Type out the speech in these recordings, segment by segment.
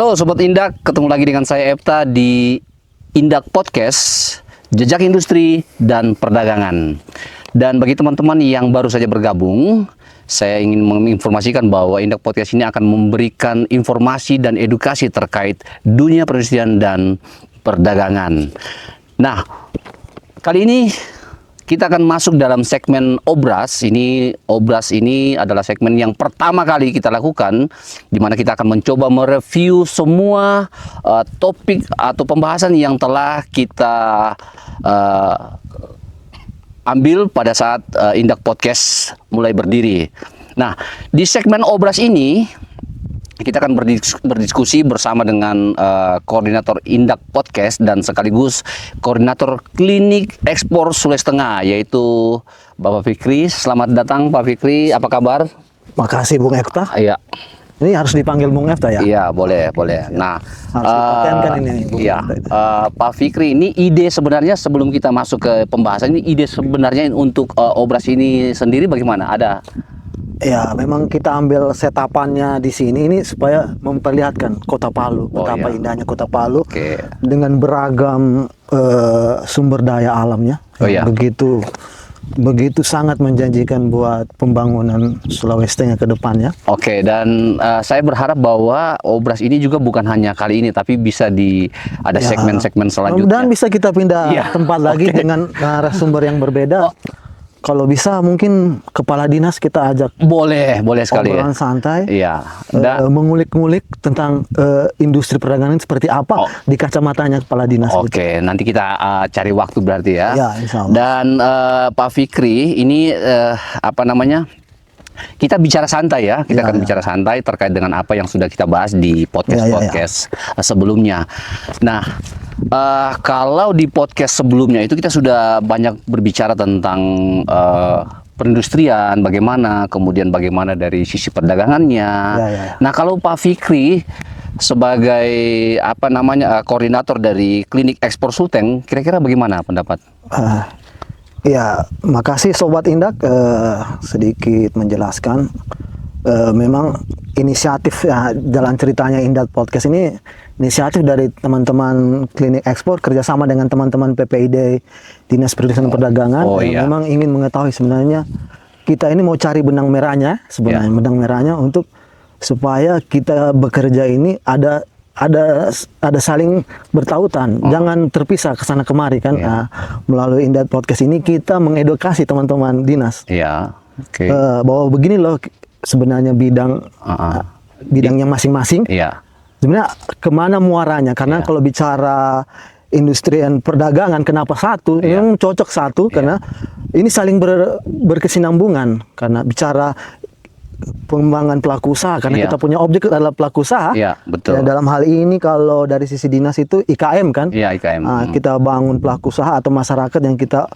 Halo Sobat Indak, ketemu lagi dengan saya Epta di Indak Podcast, Jejak Industri dan Perdagangan. Dan bagi teman-teman yang baru saja bergabung, saya ingin menginformasikan bahwa Indak Podcast ini akan memberikan informasi dan edukasi terkait dunia perindustrian dan perdagangan. Nah, kali ini kita akan masuk dalam segmen Obras. Obras ini adalah segmen yang pertama kali kita lakukan, di mana kita akan mencoba mereview semua topik atau pembahasan yang telah kita ambil pada saat Indak Podcast mulai berdiri. Nah, di segmen Obras ini kita akan berdiskusi bersama dengan koordinator Indak Podcast dan sekaligus koordinator Klinik Ekspor Sulawesi Tengah, yaitu Bapak Fikri. Selamat datang Pak Fikri, apa kabar? Makasih Bung Epta. Iya. Ini harus dipanggil Bung Epta ya? Iya, boleh. Nah, harus dipatenkan ini Bung iya, Pak Fikri, ini ide sebenarnya sebelum kita masuk ke pembahasan ini, ide sebenarnya untuk Obras ini sendiri bagaimana? Ada? Ya, memang kita ambil setapannya di sini ini supaya memperlihatkan Kota Palu, betapa indahnya Kota Palu, dengan beragam sumber daya alamnya. Begitu sangat menjanjikan buat pembangunan Sulawesi Tengah ke depannya. Oke, dan saya berharap bahwa Obras ini juga bukan hanya kali ini, tapi bisa ada segmen-segmen selanjutnya. Dan bisa kita pindah tempat lagi dengan narasumber yang berbeda. Kalau bisa mungkin kepala dinas kita ajak. Boleh sekali. Obrolan santai. Iya. Mengulik-ngulik tentang industri perdagangan seperti apa di kacamatanya kepala dinas. Oke, nanti kita cari waktu berarti ya. Ya, insya Allah. Dan Pak Fikri, ini kita bicara santai ya. Kita akan bicara santai terkait dengan apa yang sudah kita bahas di podcast sebelumnya. Nah, kalau di podcast sebelumnya itu kita sudah banyak berbicara tentang perindustrian, kemudian bagaimana dari sisi perdagangannya. Nah, kalau Pak Fikri sebagai koordinator dari Klinik Ekspor Sulteng, kira-kira bagaimana pendapat? Ya, makasih Sobat Indak, sedikit menjelaskan. Memang inisiatif jalan ceritanya Indak Podcast ini inisiatif dari teman-teman Klinik Ekspor kerjasama dengan teman-teman PPID Dinas Perindustrian dan Perdagangan. Memang ingin mengetahui sebenarnya kita ini mau cari benang merahnya benang merahnya untuk supaya kita bekerja ini ada saling bertautan, jangan terpisah ke sana kemari kan. Melalui Indak Podcast ini kita mengedukasi teman-teman dinas bahwa begini loh sebenarnya bidangnya masing-masing. Sebenarnya kemana muaranya? Karena kalau bicara industri dan perdagangan, kenapa satu? Memang cocok satu karena ini saling berkesinambungan. Karena bicara pengembangan pelaku usaha, karena kita punya objek adalah pelaku usaha. Betul. Ya, dalam hal ini kalau dari sisi dinas itu IKM kan. IKM. Kita bangun pelaku usaha atau masyarakat yang kita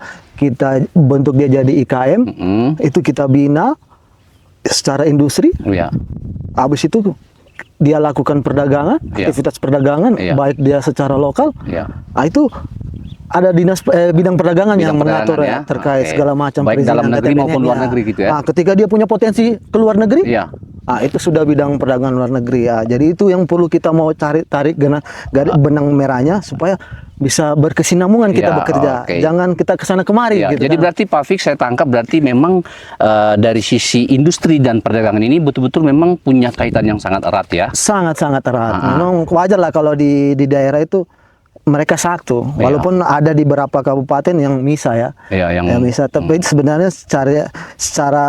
bentuk dia jadi IKM. Itu kita bina secara industri. Habis itu dia lakukan perdagangan, aktivitas perdagangan, baik dia secara lokal. Itu ada dinas bidang perdagangan yang mengatur terkait segala macam baik dalam negeri maupun luar negeri gitu ya. Ketika dia punya potensi ke luar negeri, itu sudah bidang perdagangan luar negeri ya. Jadi itu yang perlu kita mau tarik benang merahnya supaya bisa berkesinambungan kita bekerja. Jangan kita kesana kemari. Gitu, jadi berarti Pak Fik, saya tangkap berarti memang dari sisi industri dan perdagangan ini betul-betul memang punya kaitan yang sangat erat ya. Sangat-sangat erat. Memang wajar lah kalau di daerah itu mereka satu, walaupun ada di beberapa kabupaten yang misah yang misah, tapi sebenarnya secara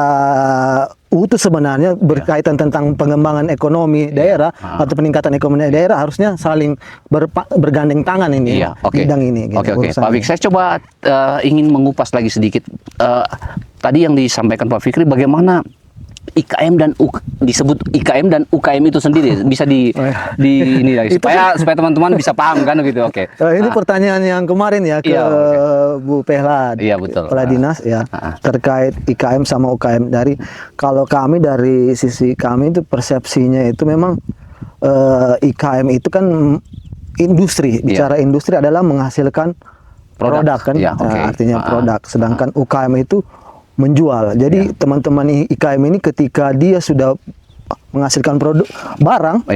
utuh sebenarnya berkaitan tentang pengembangan ekonomi daerah atau peningkatan ekonomi daerah harusnya saling bergandeng tangan ini bidang ini. Oke. Pak Fik, saya coba ingin mengupas lagi sedikit tadi yang disampaikan Pak Fikri, bagaimana IKM dan disebut IKM dan UKM itu sendiri bisa ini lagi supaya teman-teman bisa paham kan gitu. Ini pertanyaan yang kemarin ya ke Bu Pehla, Kepala Dinas terkait IKM sama UKM. Kalau kami dari sisi kami itu persepsinya itu memang IKM itu kan industri. Bicara industri adalah menghasilkan produk kan, artinya produk. Sedangkan UKM itu menjual. Jadi teman-teman IKM ini ketika dia sudah menghasilkan produk barang,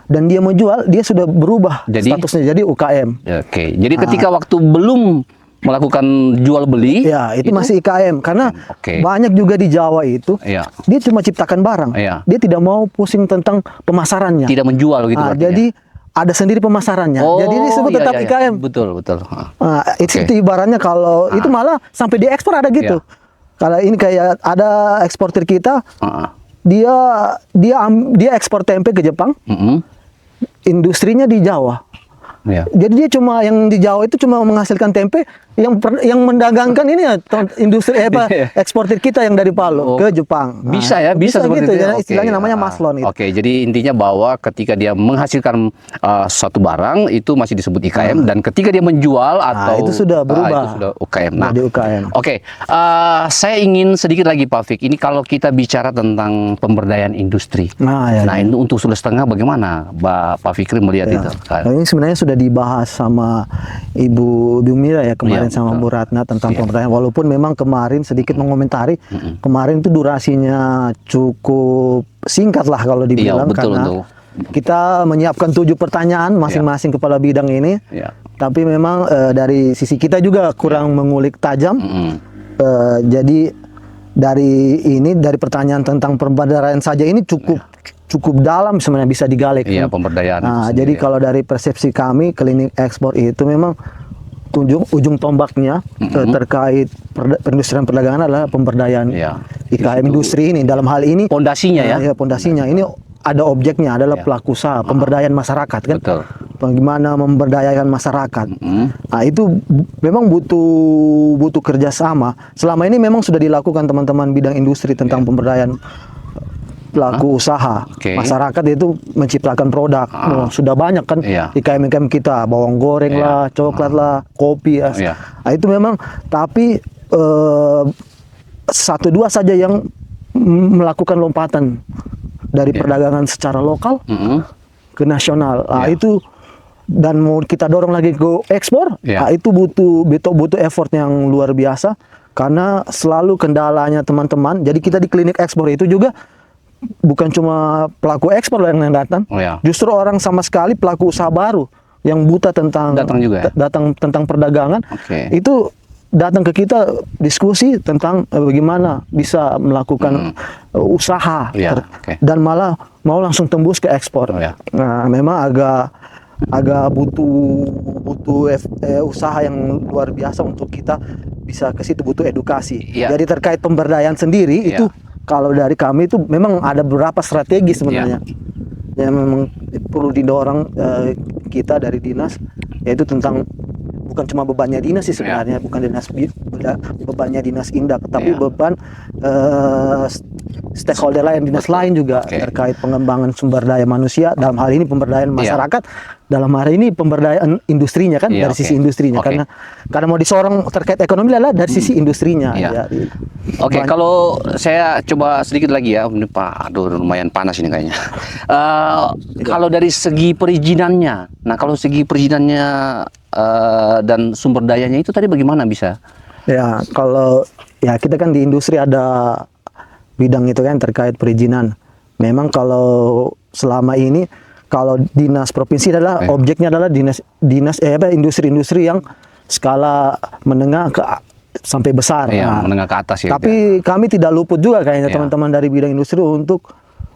dan dia menjual, dia sudah berubah statusnya jadi UKM. Oke. Jadi ketika waktu belum melakukan jual beli, ya itu masih IKM karena banyak juga di Jawa itu dia cuma ciptakan barang, dia tidak mau pusing tentang pemasarannya, tidak menjual gitu. Jadi ada sendiri pemasarannya, jadi ini disebut tetap IKM. Betul. Itu ibaratnya kalau itu malah sampai diekspor ada gitu. Kalau ini kayak ada eksportir kita, dia ekspor tempe ke Jepang, industrinya di Jawa. Jadi dia cuma yang di Jawa itu cuma menghasilkan tempe, yang mendagangkan ini ya industri eksportir kita yang dari Palu ke Jepang. Bisa seperti gitu itu. Ya, istilahnya namanya maslon itu. Jadi intinya bahwa ketika dia menghasilkan suatu barang itu masih disebut IKM, dan ketika dia menjual atau itu sudah berubah, itu sudah UKM. Jadi UKM. Saya ingin sedikit lagi Pak Fik, ini kalau kita bicara tentang pemberdayaan industri. Ini untuk Sulawesi Tengah bagaimana Pak Fikri melihat itu? Ini sebenarnya sudah dibahas sama Ibu Mira ya kemarin sama Bu Ratna tentang pemberdayaan. Walaupun memang kemarin sedikit mengomentari, kemarin itu durasinya cukup singkat lah kalau dibilang, karena kita menyiapkan 7 pertanyaan masing-masing kepala bidang ini. Tapi memang dari sisi kita juga kurang mengulik tajam. Jadi dari pertanyaan tentang pemberdayaan saja ini cukup dalam sebenarnya bisa digali. Pemberdayaan. Jadi kalau dari persepsi kami, klinik ekspor itu memang ujung tombaknya terkait perindustrian perdagangan adalah pemberdayaan IKM industri ini. Dalam hal ini pondasinya pondasinya ini ada objeknya adalah pelaku usaha, pemberdayaan masyarakat kan. Bagaimana memberdayakan masyarakat. Itu memang butuh kerjasama. Selama ini memang sudah dilakukan teman-teman bidang industri tentang pemberdayaan pelaku usaha. Masyarakat itu menciptakan produk. Sudah banyak kan IKM kita, bawang goreng lah, coklat lah, kopi. Itu memang, tapi 1-2 saja yang melakukan lompatan dari perdagangan secara lokal ke nasional. Itu dan mau kita dorong lagi ke ekspor, itu butuh effort yang luar biasa, karena selalu kendalanya teman-teman. Jadi kita di klinik ekspor itu juga bukan cuma pelaku ekspor yang datang, justru orang sama sekali pelaku usaha baru yang buta tentang tentang perdagangan, itu datang ke kita diskusi tentang bagaimana bisa melakukan usaha dan malah mau langsung tembus ke ekspor. Nah, memang agak butuh usaha yang luar biasa untuk kita bisa ke situ, butuh edukasi. Jadi terkait pemberdayaan sendiri itu kalau dari kami itu memang ada beberapa strategi sebenarnya yang memang perlu didorong kita dari dinas, yaitu tentang bukan cuma bebannya dinas sih sebenarnya, bukan bebannya dinas Indak, tapi beban stakeholder lain, dinas lain juga terkait pengembangan sumber daya manusia, dalam hal ini pemberdayaan masyarakat, dalam hal ini pemberdayaan industrinya kan, dari sisi industrinya, karena mau disorong terkait ekonomi adalah dari sisi industrinya. Kalau saya coba sedikit lagi ya, ini Pak, aduh lumayan panas ini kayaknya. Kalau dari segi perizinannya, kalau segi perizinannya dan sumber dayanya itu tadi bagaimana bisa? Kalau kita kan di industri ada bidang itu kan terkait perizinan. Memang kalau selama ini kalau dinas provinsi adalah objeknya adalah industri-industri yang skala menengah sampai besar. Menengah ke atas ya. Tapi kami tidak luput juga kayaknya teman-teman dari bidang industri untuk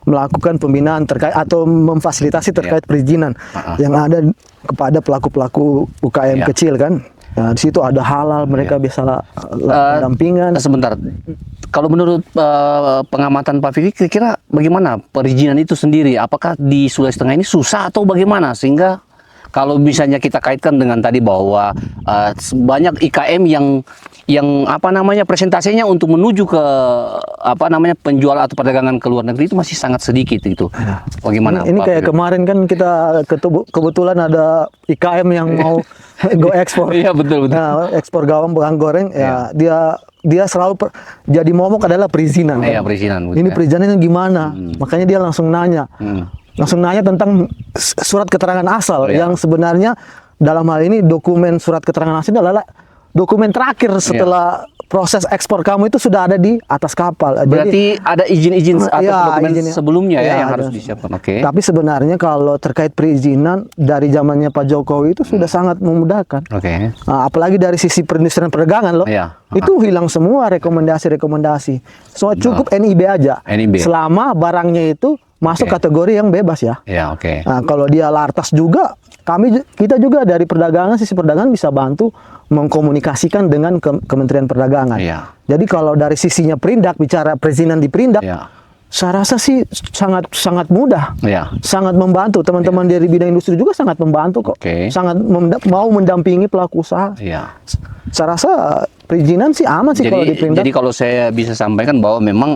melakukan pembinaan terkait atau memfasilitasi terkait perizinan yang ada kepada pelaku-pelaku UKM kecil kan. Di situ ada halal, mereka bisa pendampingan. Sebentar, kalau menurut pengamatan Pak Fikri, kira-kira bagaimana perizinan itu sendiri? Apakah di Sulawesi Tengah ini susah atau bagaimana? Sehingga kalau misalnya kita kaitkan dengan tadi bahwa banyak IKM yang presentasinya untuk menuju ke penjual atau perdagangan ke luar negeri itu masih sangat sedikit gitu. Bagaimana? Ini kayak kemarin kan kita kebetulan ada IKM yang mau go ekspor. Betul. Nah, ekspor bawang goreng dia selalu jadi momok adalah perizinan. Perizinan. Ini perizinannya gimana? Makanya dia langsung nanya. Langsung nanya tentang surat keterangan asal yang sebenarnya dalam hal ini dokumen surat keterangan asal adalah dokumen terakhir setelah proses ekspor kamu itu sudah ada di atas kapal. Berarti ada izin-izin atau ya, dokumen izin- sebelumnya ya, yang harus ada. disiapkan. Oke. Tapi sebenarnya kalau terkait perizinan dari zamannya Pak Jokowi itu sudah sangat memudahkan. Oke. Nah, apalagi dari sisi perindustrian perdagangan loh, Iya. itu hilang semua rekomendasi-rekomendasi. So cukup NIB aja. NIB. Selama barangnya itu masuk Oke. kategori yang bebas ya. Ya, oke. Nah, kalau dia lartas juga, kita juga dari perdagangan, sisi perdagangan bisa bantu mengkomunikasikan dengan Kementerian Perdagangan. Iya. Jadi kalau dari sisinya Perindak, bicara perizinan di Perindak, Ya. saya rasa sih sangat mudah. Ya. Sangat membantu. Teman-teman dari bidang industri juga sangat membantu kok. Oke. Sangat mau mendampingi pelaku usaha. Ya. Saya rasa perizinan sih aman sih kalau di Perindak. Jadi kalau saya bisa sampaikan bahwa memang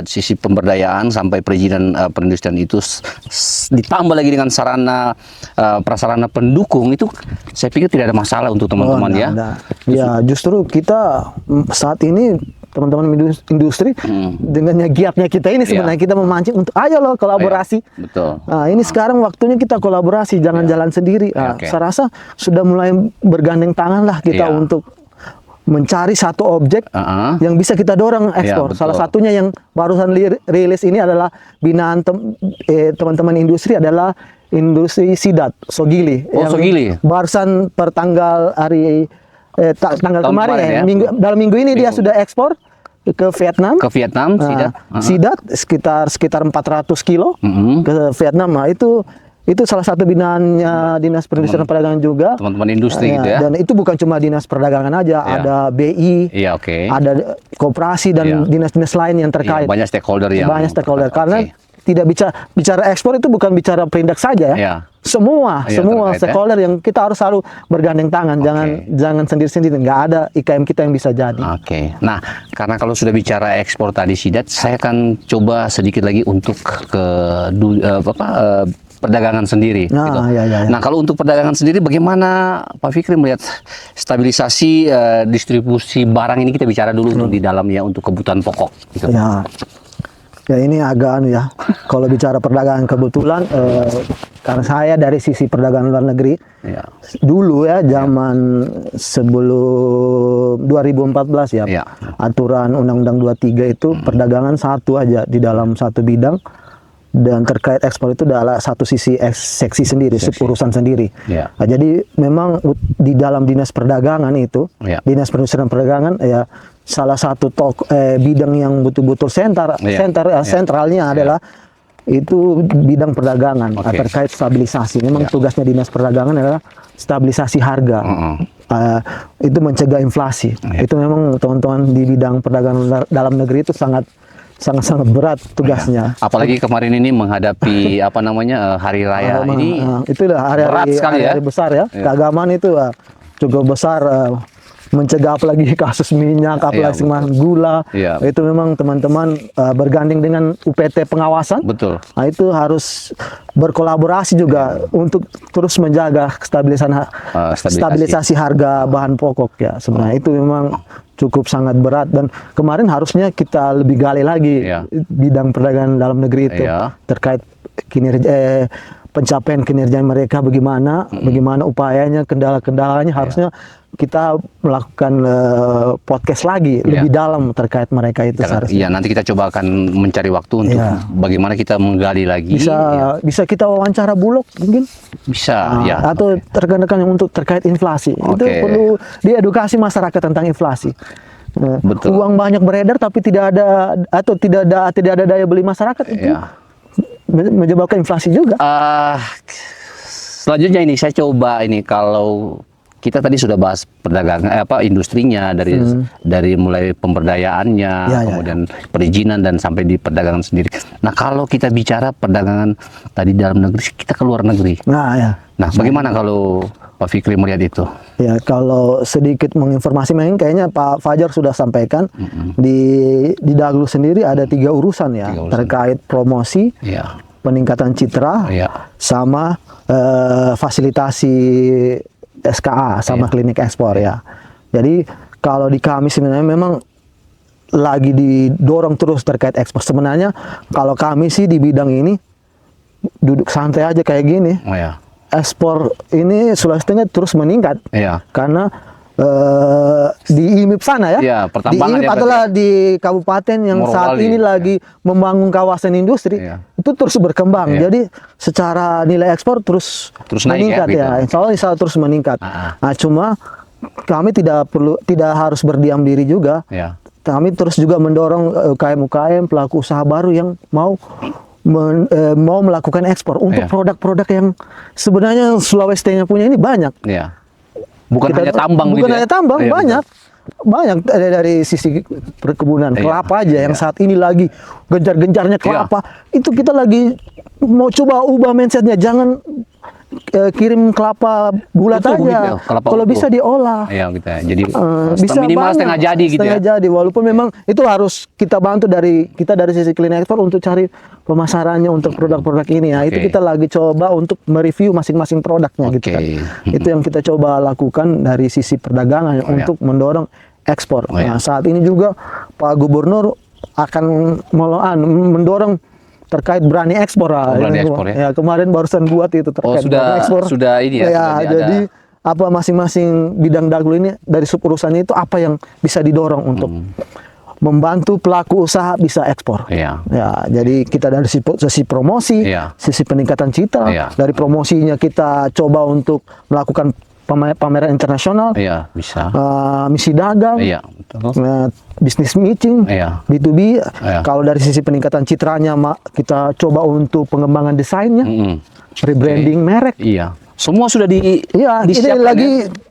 sisi pemberdayaan sampai perizinan perindustrian itu ditambah lagi dengan sarana prasarana pendukung itu saya pikir tidak ada masalah untuk teman-teman ya. Enggak. Ya justru kita saat ini teman-teman industri dengan giatnya kita ini sebenarnya kita memancing untuk ayo loh kolaborasi. Betul. Nah, ini sekarang waktunya kita kolaborasi, jangan jalan sendiri. Nah, Oke. saya rasa sudah mulai bergandeng tangan lah kita untuk mencari satu objek yang bisa kita dorong ekspor. betul. Salah satunya yang barusan rilis ini adalah binaan teman-teman industri adalah industri Sidat Sogili. Oh, Sogili. Barusan per tanggal tanggal Tahun kemarin kemarin ya. ya. Dalam minggu ini dia sudah ekspor ke Vietnam. Ke Vietnam, Sidat. Sidat sekitar 400 kilo ke Vietnam. Nah, itu salah satu binaannya Dinas Perindustrian Perdagangan juga. Teman-teman industri gitu ya. Dan itu bukan cuma Dinas Perdagangan aja, ada BI, Iya, oke. ada koperasi dan dinas-dinas lain yang terkait. Banyak stakeholder yang Banyak stakeholder. Karena Oke. tidak bicara ekspor itu bukan bicara Perindak saja ya. Iya. Semua Iya, terkait, stakeholder yang kita harus selalu bergandeng tangan, jangan sendiri-sendiri. Nggak ada IKM kita yang bisa jadi. Oke. Nah, karena kalau sudah bicara ekspor tadi Sidat, saya akan coba sedikit lagi untuk ke perdagangan sendiri. Nah, gitu. ya. Nah, kalau untuk perdagangan sendiri, bagaimana Pak Fikri melihat stabilisasi distribusi barang ini? Kita bicara dulu untuk di dalamnya untuk kebutuhan pokok. Gitu. Ya ini agak ya. Kalau bicara perdagangan kebetulan, karena saya dari sisi perdagangan luar negeri, dulu ya zaman sebelum 2014 ya, aturan Undang-Undang 23 itu perdagangan satu aja di dalam satu bidang. Dan terkait ekspor itu adalah satu sisi seksi sendiri, urusan sendiri. Nah, jadi memang di dalam dinas perdagangan itu, dinas perindustrian perdagangan ya salah satu bidang yang betul-betul sentralnya adalah itu bidang perdagangan terkait stabilisasi. Memang tugasnya dinas perdagangan adalah stabilisasi harga. Itu mencegah inflasi. Itu memang teman-teman di bidang perdagangan dalam negeri itu sangat berat tugasnya. Apalagi kemarin ini menghadapi hari raya ini. Itulah hari-hari besar ya. Keagamaan itu cukup besar, mencegah apalagi kasus minyak, apalagi gula. Itu memang teman-teman bergandeng dengan UPT pengawasan. Betul. Nah, itu harus berkolaborasi juga untuk terus menjaga stabilisasi harga bahan pokok ya. Sebenarnya itu memang cukup sangat berat dan kemarin harusnya kita lebih gali lagi bidang perdagangan dalam negeri itu terkait kinerja pencapaian kinerja mereka bagaimana upayanya, kendala-kendalanya harusnya kita melakukan podcast lagi lebih dalam terkait mereka itu. Iya, nanti kita coba akan mencari waktu untuk bagaimana kita menggali lagi. Bisa kita wawancara Bulog mungkin. Bisa, atau rekan-rekan yang untuk terkait inflasi. Itu perlu diedukasi masyarakat tentang inflasi. Betul. Uang banyak beredar tapi tidak ada daya beli masyarakat itu menyebabkan inflasi juga. Selanjutnya ini saya coba kalau kita tadi sudah bahas perdagangan industrinya dari mulai pemberdayaannya, kemudian perizinan dan sampai di perdagangan sendiri. Nah, kalau kita bicara perdagangan tadi dalam negeri, kita ke luar negeri. Nah, bagaimana kalau Pak Fikri melihat itu? Ya, kalau sedikit menginformasi, kayaknya Pak Fajar sudah sampaikan di Daglu sendiri ada 3 urusan ya, terkait promosi, peningkatan citra, sama fasilitasi SKA sama klinik ekspor ya. Jadi kalau di kami sebenarnya memang lagi didorong terus terkait ekspor. Sebenarnya kalau kami sih di bidang ini duduk santai aja kayak gini. Ekspor ini Sulawesi Tengah terus meningkat karena di IMIP sana ya. Iya, Di pertambangan IMIP ya, adalah di kabupaten yang saat Morowali, ini lagi membangun kawasan industri. Iya. Itu terus berkembang. Iya. Jadi secara nilai ekspor terus naik meningkat ya, ya. gitu. Insya Allah terus meningkat. Ah. Nah, cuma kami tidak harus berdiam diri juga. Ya. Kami terus juga mendorong UKM-UKM pelaku usaha baru yang mau melakukan ekspor untuk Iya. produk-produk yang sebenarnya Sulawesi Tengah punya ini banyak. Iya. Bukan hanya tambang bukan gitu ya? hanya tambang, Iya, banyak dari sisi perkebunan Iya, kelapa aja yang iya. saat ini lagi gencar-gencarnya kelapa. Itu kita lagi mau coba ubah mindsetnya, jangan kirim kelapa bulat Utuh aja. begitu ya, kelapa Kalau utuh. bisa diolah. Iya gitu ya. Jadi Bisa minimal banyak, setengah jadi gitu setengah ya. jadi, walaupun memang itu harus kita bantu dari sisi clean export untuk cari pemasarannya untuk produk-produk ini. Nah, itu Oke. kita lagi coba untuk mereview masing-masing produknya gitu kan. Oke. Itu yang kita coba lakukan dari sisi perdagangan untuk mendorong ekspor. Oh, ya. Nah, saat ini juga Pak Gubernur akan mendorong terkait berani ekspor. berani ekspor ya. Ya, kemarin barusan buat itu terkait berani ekspor. sudah ini ya. sudah ada- Jadi apa masing-masing bidang daglu ini dari suburusannya itu apa yang bisa didorong untuk membantu pelaku usaha bisa ekspor. Iya. Ya, jadi kita dari sisi promosi, Iya. sisi peningkatan citra, Iya. dari promosinya kita coba untuk melakukan pameran internasional, Iya, bisa. misi dagang, Iya, betul. bisnis meeting, Iya. B2B. Iya. Kalau dari sisi peningkatan citranya, kita coba untuk pengembangan desainnya, rebranding merek. Iya. Semua sudah Iya, ini disiapkan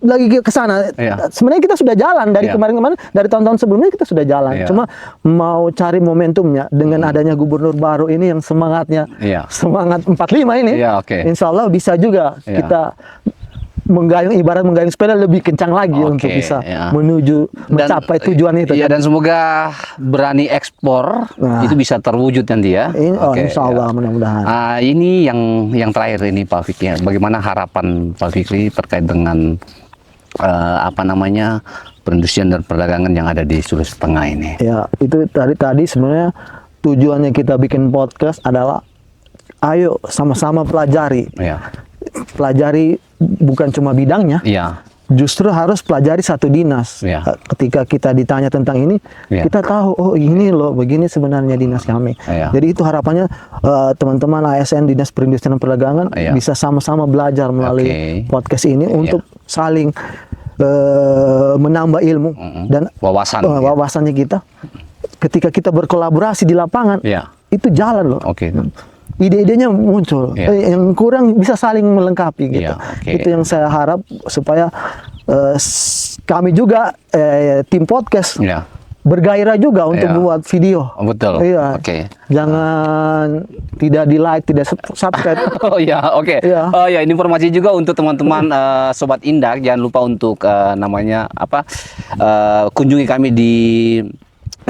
lagi ke sana. Iya. Sebenarnya kita sudah jalan dari Iya. kemarin-kemarin, dari tahun-tahun sebelumnya kita sudah jalan. Iya. Cuma mau cari momentumnya dengan adanya gubernur baru ini yang semangatnya, Iya. semangat 45 ini. Iya, oke. Insya Allah bisa juga Iya. kita ibarat menggayung sepeda lebih kencang lagi Oke, untuk bisa iya. menuju mencapai tujuan itu. Iya, kan? dan semoga berani ekspor Nah. itu bisa terwujud nanti ya. Oke, Insya Allah ya. mudah-mudahan. Ini yang terakhir ini Pak Fikri. Bagaimana harapan Pak Fikri terkait dengan perindustrian dan perdagangan yang ada di Sulawesi Tengah ini? Ya, itu tadi sebenarnya tujuannya kita bikin podcast adalah ayo sama-sama pelajari. Iya. Pelajari bukan cuma bidangnya, Iya. justru harus pelajari satu dinas. Iya. Ketika kita ditanya tentang ini, Iya. kita tahu oh ini loh, begini sebenarnya dinas kami. Iya. Jadi itu harapannya teman-teman ASN Dinas Perindustrian dan Perdagangan Iya. bisa sama-sama belajar melalui Oke. podcast ini untuk saling menambah ilmu dan Wawasan. wawasannya kita. Ketika kita berkolaborasi di lapangan, Iya. itu jalan loh. Oke. Ide-idenya muncul. Iya. Yang kurang bisa saling melengkapi gitu. Iya, oke. Itu yang saya harap supaya kami juga tim podcast Iya. bergairah juga untuk Iya. buat video. Oh, betul. Iya. Oke. Jangan tidak di like, tidak subscribe. Oh ya, oke. Iya. Oh ya, ini informasi juga untuk teman-teman sobat Indak. Jangan lupa untuk kunjungi kami di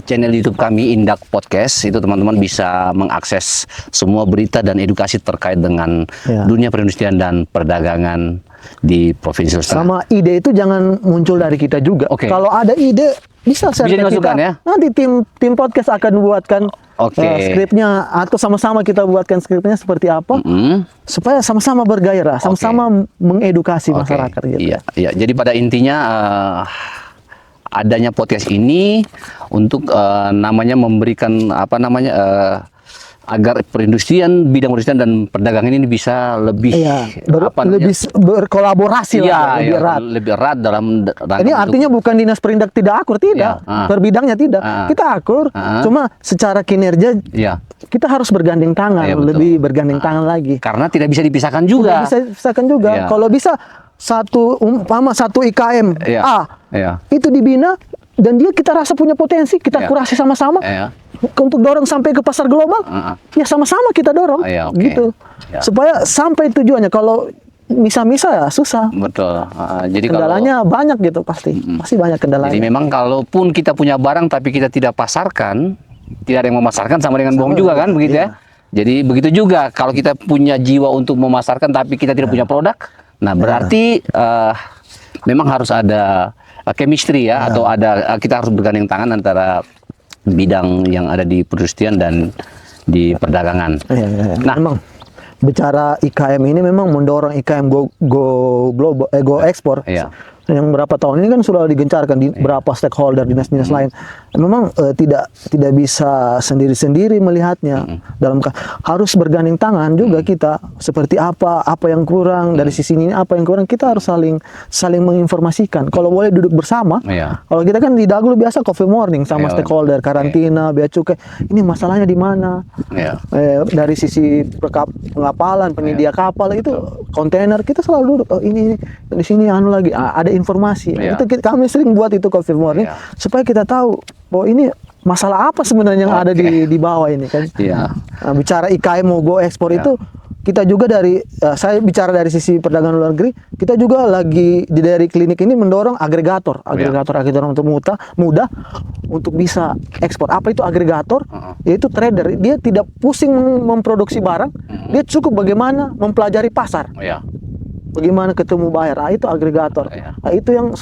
channel YouTube kami Indak Podcast. Itu teman-teman bisa mengakses semua berita dan edukasi terkait dengan Iya. dunia perindustrian dan perdagangan di Provinsi Sulawesi Tengah. Sama ide itu jangan muncul dari kita juga. Oke. Kalau ada ide bisa share Bisa ke dimasukkan kita. ya? Nanti tim podcast akan buatkan Oke. skripnya atau sama-sama kita buatkan skripnya seperti apa supaya sama-sama bergairah, sama-sama mengedukasi Oke. masyarakat gitu. Iya, iya. Jadi pada intinya adanya podcast ini untuk memberikan agar perindustrian, bidang perindustrian dan perdagangan ini bisa lebih Iya, berkolaborasi lah, lebih erat. lebih erat dalam rangka Ini untuk- artinya bukan dinas perindak tidak akur, tidak. Iya, Per bidangnya tidak. Kita akur, cuma secara kinerja Iya. kita harus bergandeng tangan, Iya, betul. lebih bergandeng tangan lagi. karena tidak bisa dipisahkan juga. Bisa pisahkan juga. Iya. Kalau bisa satu IKM Iya. Iya. itu dibina dan dia kita rasa punya potensi, kita Iya. kurasi sama-sama Iya. untuk dorong sampai ke pasar global. Ya sama-sama kita dorong, Iya, oke. gitu. Ya. Supaya sampai tujuannya. Kalau misa-misa ya susah. Betul. Jadi Kendalanya banyak gitu pasti banyak kendalanya. Jadi memang kalaupun kita punya barang tapi kita tidak pasarkan, tidak ada yang memasarkan sama dengan bohong juga kan, begitu ya. Jadi begitu juga kalau kita punya jiwa untuk memasarkan tapi kita tidak punya produk, nah berarti memang harus ada chemistry ya, atau ada kita harus bergandeng tangan antara bidang yang ada di perindustrian dan di perdagangan. Iya. Nah, Memang bicara IKM ini memang mendorong IKM go global, go ekspor. Iya. yang berapa tahun ini kan sudah digencarkan di berapa stakeholder dinas-dinas lain. Memang tidak bisa sendiri-sendiri melihatnya harus bergandeng tangan juga kita, seperti apa yang kurang dari sisi ini, apa yang kurang, kita harus saling menginformasikan. Kalau boleh duduk bersama. Kalau kita kan di Daglu biasa coffee morning sama stakeholder, karantina, bea cukai, ini masalahnya di mana? Dari sisi pengapalan, penyedia kapal itu kontainer, kita selalu duduk, oh ini di sini lagi ada informasi. Itu kami sering buat itu coffee morning supaya kita tahu bahwa ini masalah apa sebenarnya yang ada di bawah ini kan. Bicara IKM mau go ekspor itu, kita juga saya bicara dari sisi perdagangan luar negeri, kita juga lagi dari klinik ini mendorong agregator untuk mudah untuk bisa ekspor. Apa itu agregator? Yaitu trader. Dia tidak pusing memproduksi barang, dia cukup bagaimana mempelajari pasar. Bagaimana ketemu buyer, itu agregator. Itu yang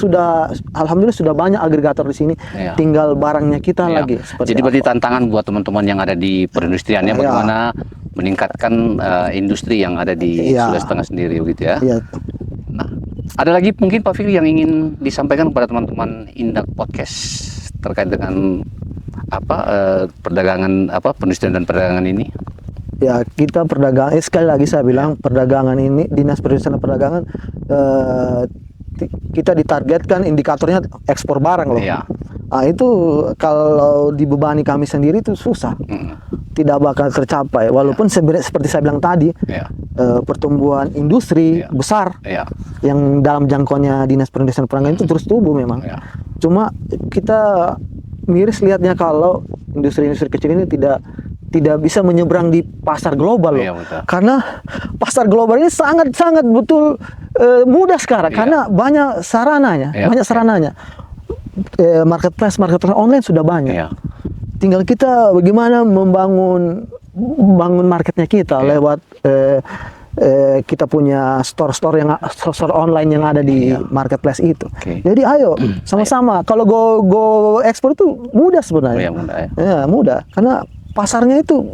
alhamdulillah sudah banyak agregator di sini. Tinggal barangnya kita lagi. Jadi berarti tantangan buat teman-teman yang ada di perindustriannya bagaimana meningkatkan industri yang ada di Sulawesi Tengah sendiri, begitu ya. Nah, ada lagi mungkin Pak Fikri yang ingin disampaikan kepada teman-teman Indak Podcast terkait dengan perdagangan perindustrian dan perdagangan ini? Ya, kita perdagangan, sekali lagi saya bilang perdagangan ini, Dinas Perindustrian dan Perdagangan, kita ditargetkan indikatornya ekspor barang loh. Nah, itu kalau dibebani kami sendiri itu susah, tidak bakal tercapai. Walaupun seperti saya bilang tadi, pertumbuhan industri besar yang dalam jangkauannya Dinas Perindustrian dan Perdagangan itu terus tumbuh memang. Cuma kita miris lihatnya kalau industri-industri kecil ini tidak bisa menyeberang di pasar global loh. Karena pasar global ini sangat betul mudah sekarang karena banyak sarananya, marketplace online sudah banyak. Tinggal kita bagaimana membangun marketnya kita lewat kita punya store online yang ada di marketplace itu. Jadi ayo sama-sama. Kalau go ekspor itu mudah sebenarnya. Mudah karena pasarnya itu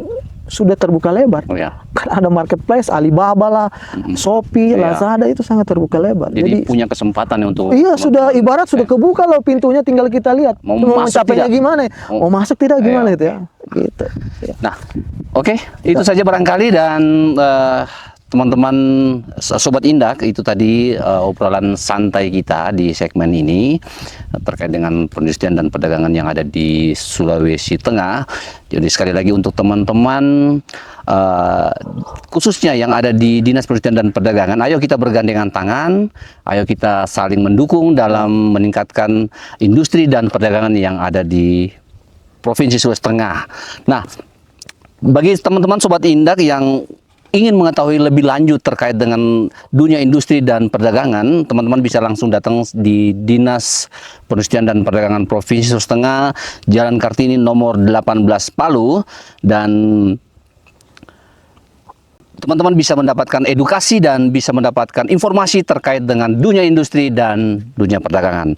sudah terbuka lebar. Kan ada marketplace, Alibaba lah, Shopee, Lazada, itu sangat terbuka lebar. Jadi punya kesempatan untuk sudah ibarat sudah kebuka loh pintunya, tinggal kita lihat mau mencapainya gimana, mau masuk tidak gimana itu ya. Gitu. Nah, itu saja barangkali, dan teman-teman Sobat Indak, itu tadi obrolan santai kita di segmen ini terkait dengan perindustrian dan perdagangan yang ada di Sulawesi Tengah. Jadi sekali lagi untuk teman-teman khususnya yang ada di Dinas Perindustrian dan Perdagangan, ayo kita bergandengan tangan, ayo kita saling mendukung dalam meningkatkan industri dan perdagangan yang ada di Provinsi Sulawesi Tengah. Nah, bagi teman-teman Sobat Indak yang ingin mengetahui lebih lanjut terkait dengan dunia industri dan perdagangan, teman-teman bisa langsung datang di Dinas Perindustrian dan Perdagangan Provinsi Sulawesi Tengah, Jalan Kartini nomor 18 Palu, dan teman-teman bisa mendapatkan edukasi dan bisa mendapatkan informasi terkait dengan dunia industri dan dunia perdagangan.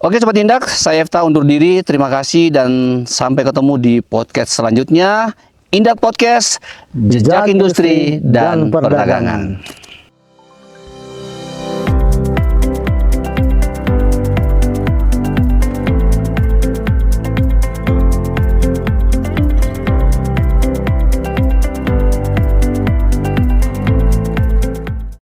Oke Sobat Indak, saya Efta undur diri, terima kasih dan sampai ketemu di podcast selanjutnya. Indak Podcast, Jejak Industri dan Perdagangan.